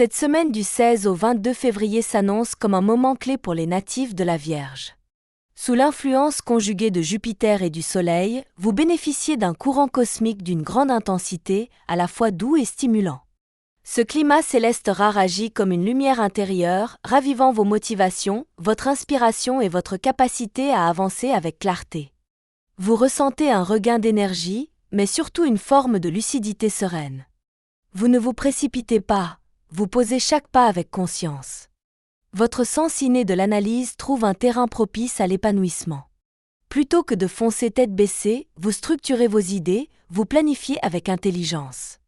Cette semaine du 16 au 22 février s'annonce comme un moment clé pour les natifs de la Vierge. Sous l'influence conjuguée de Jupiter et du Soleil, vous bénéficiez d'un courant cosmique d'une grande intensité, à la fois doux et stimulant. Ce climat céleste rare agit comme une lumière intérieure, ravivant vos motivations, votre inspiration et votre capacité à avancer avec clarté. Vous ressentez un regain d'énergie, mais surtout une forme de lucidité sereine. Vous ne vous précipitez pas, vous posez chaque pas avec conscience. Votre sens inné de l'analyse trouve un terrain propice à l'épanouissement. Plutôt que de foncer tête baissée, vous structurez vos idées, vous planifiez avec intelligence.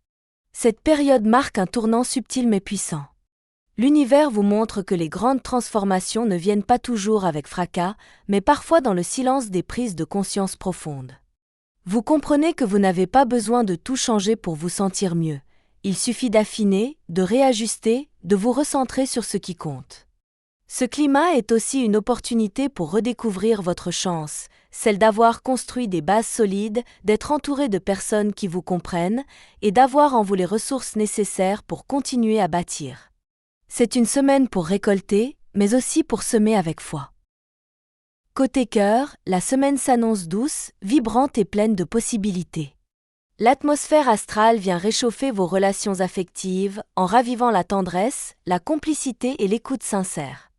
Cette période marque un tournant subtil mais puissant. L'univers vous montre que les grandes transformations ne viennent pas toujours avec fracas, mais parfois dans le silence des prises de conscience profondes. Vous comprenez que vous n'avez pas besoin de tout changer pour vous sentir mieux. Il suffit d'affiner, de réajuster, de vous recentrer sur ce qui compte. Ce climat est aussi une opportunité pour redécouvrir votre chance, celle d'avoir construit des bases solides, d'être entouré de personnes qui vous comprennent et d'avoir en vous les ressources nécessaires pour continuer à bâtir. C'est une semaine pour récolter, mais aussi pour semer avec foi. Côté cœur, la semaine s'annonce douce, vibrante et pleine de possibilités. L'atmosphère astrale vient réchauffer vos relations affectives en ravivant la tendresse, la complicité et l'écoute sincère.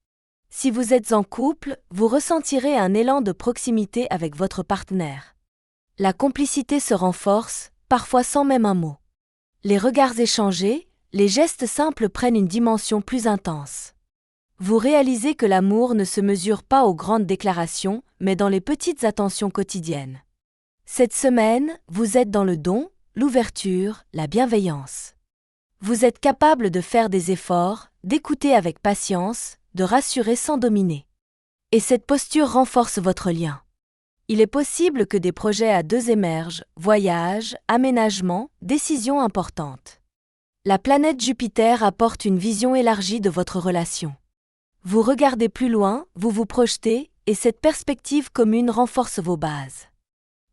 Si vous êtes en couple, vous ressentirez un élan de proximité avec votre partenaire. La complicité se renforce, parfois sans même un mot. Les regards échangés, les gestes simples prennent une dimension plus intense. Vous réalisez que l'amour ne se mesure pas aux grandes déclarations, mais dans les petites attentions quotidiennes. Cette semaine, vous êtes dans le don, l'ouverture, la bienveillance. Vous êtes capable de faire des efforts, d'écouter avec patience, de rassurer sans dominer. Et cette posture renforce votre lien. Il est possible que des projets à deux émergent, voyages, aménagements, décisions importantes. La planète Jupiter apporte une vision élargie de votre relation. Vous regardez plus loin, vous vous projetez, et cette perspective commune renforce vos bases.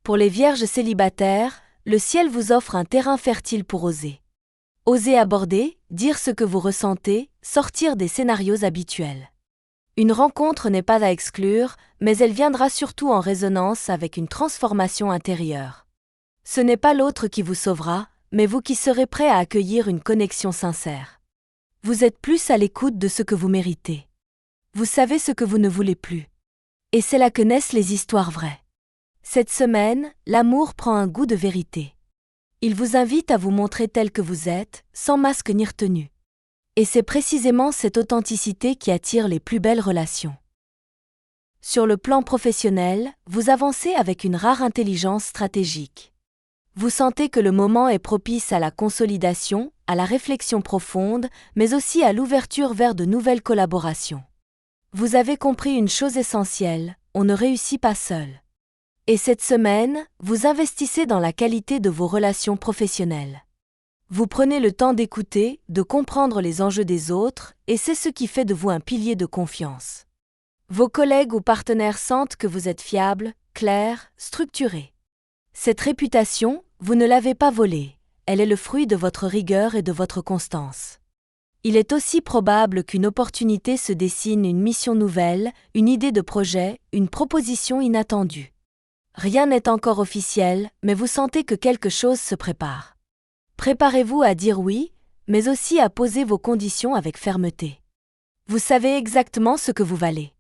Pour les vierges célibataires, le ciel vous offre un terrain fertile pour oser. Osez aborder, dire ce que vous ressentez, sortir des scénarios habituels. Une rencontre n'est pas à exclure, mais elle viendra surtout en résonance avec une transformation intérieure. Ce n'est pas l'autre qui vous sauvera, mais vous qui serez prêt à accueillir une connexion sincère. Vous êtes plus à l'écoute de ce que vous méritez. Vous savez ce que vous ne voulez plus. Et c'est là que naissent les histoires vraies. Cette semaine, l'amour prend un goût de vérité. Il vous invite à vous montrer tel que vous êtes, sans masque ni retenue. Et c'est précisément cette authenticité qui attire les plus belles relations. Sur le plan professionnel, vous avancez avec une rare intelligence stratégique. Vous sentez que le moment est propice à la consolidation, à la réflexion profonde, mais aussi à l'ouverture vers de nouvelles collaborations. Vous avez compris une chose essentielle, on ne réussit pas seul. Et cette semaine, vous investissez dans la qualité de vos relations professionnelles. Vous prenez le temps d'écouter, de comprendre les enjeux des autres, et c'est ce qui fait de vous un pilier de confiance. Vos collègues ou partenaires sentent que vous êtes fiable, clair, structuré. Cette réputation, vous ne l'avez pas volée, elle est le fruit de votre rigueur et de votre constance. Il est aussi probable qu'une opportunité se dessine, une mission nouvelle, une idée de projet, une proposition inattendue. Rien n'est encore officiel, mais vous sentez que quelque chose se prépare. Préparez-vous à dire oui, mais aussi à poser vos conditions avec fermeté. Vous savez exactement ce que vous valez.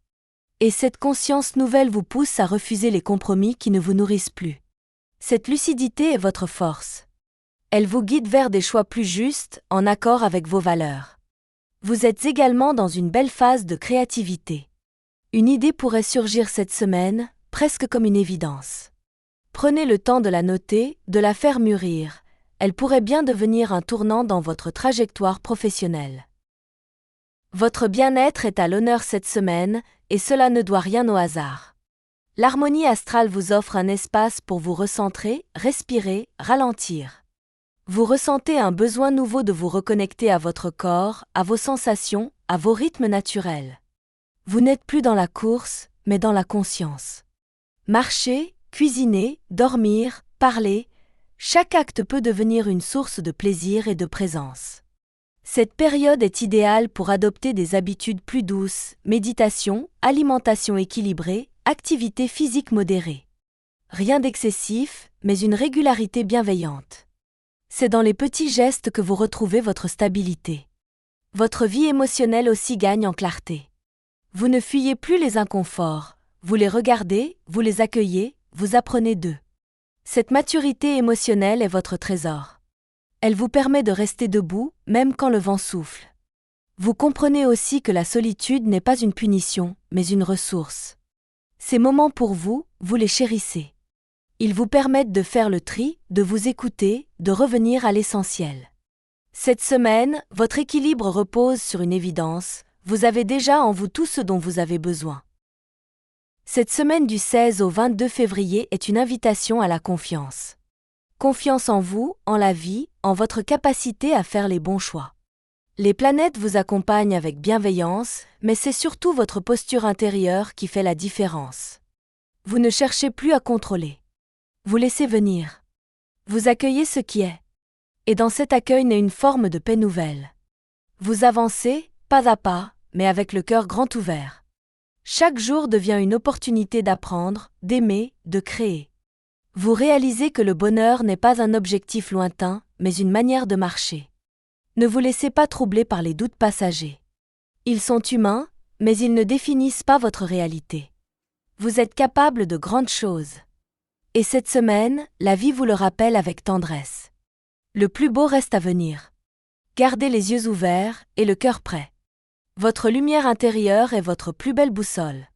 Et cette conscience nouvelle vous pousse à refuser les compromis qui ne vous nourrissent plus. Cette lucidité est votre force. Elle vous guide vers des choix plus justes, en accord avec vos valeurs. Vous êtes également dans une belle phase de créativité. Une idée pourrait surgir cette semaine, presque comme une évidence. Prenez le temps de la noter, de la faire mûrir. Elle pourrait bien devenir un tournant dans votre trajectoire professionnelle. Votre bien-être est à l'honneur cette semaine, et cela ne doit rien au hasard. L'harmonie astrale vous offre un espace pour vous recentrer, respirer, ralentir. Vous ressentez un besoin nouveau de vous reconnecter à votre corps, à vos sensations, à vos rythmes naturels. Vous n'êtes plus dans la course, mais dans la conscience. Marcher, cuisiner, dormir, parler, chaque acte peut devenir une source de plaisir et de présence. Cette période est idéale pour adopter des habitudes plus douces, méditation, alimentation équilibrée, activité physique modérée. Rien d'excessif, mais une régularité bienveillante. C'est dans les petits gestes que vous retrouvez votre stabilité. Votre vie émotionnelle aussi gagne en clarté. Vous ne fuyez plus les inconforts, vous les regardez, vous les accueillez, vous apprenez d'eux. Cette maturité émotionnelle est votre trésor. Elle vous permet de rester debout, même quand le vent souffle. Vous comprenez aussi que la solitude n'est pas une punition, mais une ressource. Ces moments pour vous, vous les chérissez. Ils vous permettent de faire le tri, de vous écouter, de revenir à l'essentiel. Cette semaine, votre équilibre repose sur une évidence, vous avez déjà en vous tout ce dont vous avez besoin. Cette semaine du 16 au 22 février est une invitation à la confiance. Confiance en vous, en la vie, en votre capacité à faire les bons choix. Les planètes vous accompagnent avec bienveillance, mais c'est surtout votre posture intérieure qui fait la différence. Vous ne cherchez plus à contrôler. Vous laissez venir. Vous accueillez ce qui est. Et dans cet accueil naît une forme de paix nouvelle. Vous avancez, pas à pas, mais avec le cœur grand ouvert. Chaque jour devient une opportunité d'apprendre, d'aimer, de créer. Vous réalisez que le bonheur n'est pas un objectif lointain, mais une manière de marcher. Ne vous laissez pas troubler par les doutes passagers. Ils sont humains, mais ils ne définissent pas votre réalité. Vous êtes capable de grandes choses. Et cette semaine, la vie vous le rappelle avec tendresse. Le plus beau reste à venir. Gardez les yeux ouverts et le cœur prêt. Votre lumière intérieure est votre plus belle boussole.